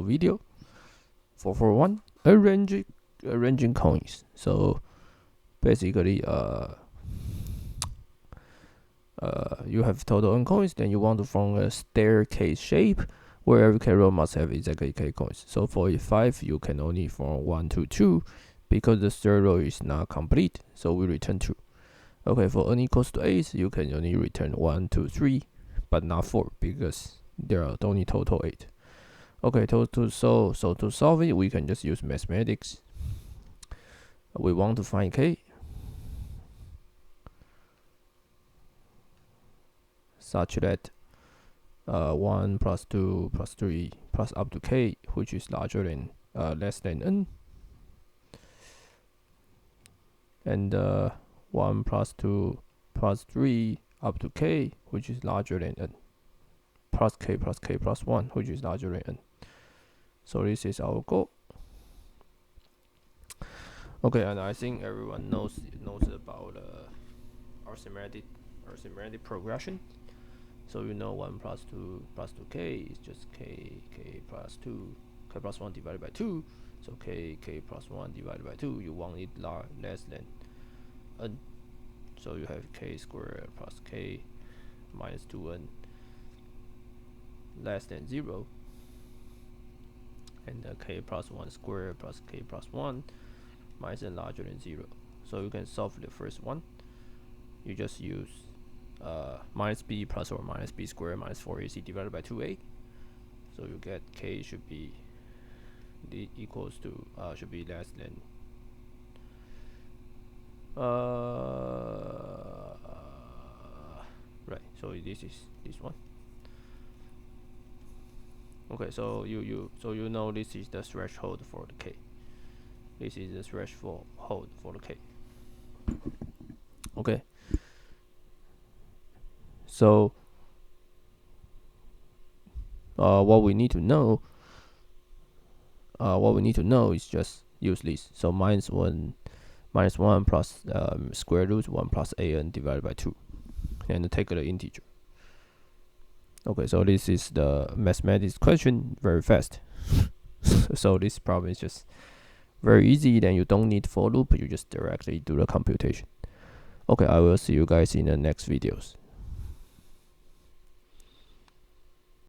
LeetCode video. 441 arranging coins. So basically, you have total n coins, then you want to form a staircase shape where every k row must have exactly k coins. So for E5, you can only form 1, 2, 2 because the third row is not complete. So we return 2. Okay, for n equals to 8, you can only return 1, 2, 3, but not 4 because there are only total 8. Okay, so to solve it, we can just use mathematics. We want to find k such that 1 plus 2 plus 3 plus up to k, which is larger than less than n, and 1 plus 2 plus 3 up to k, which is larger than n, plus k plus 1, which is larger than n. So this is our goal. Okay, and I think everyone knows about arithmetic progression. So you know 1 plus 2 plus 2k is just k plus 2, k plus 1 divided by 2. So k plus 1 divided by 2, you want it less than n. So you have k squared plus k minus 2n less than 0. And k plus 1 squared plus k plus 1 minus n larger than 0. So you can solve the first one. You just use minus b plus or minus b squared minus 4ac divided by 2a. So you get k should be equals to should be less than right. So this is this one. Okay, so you know this is the threshold for the k. This is the threshold for the k. Okay. So what we need to know is just use this. So minus 1 plus square root 1 plus an divided by 2, and take the integer. Okay, so this is the mathematics question, very fast. So this problem is just very easy. Then you don't need for loop, you just directly do the computation. Okay, I will see you guys in the next videos.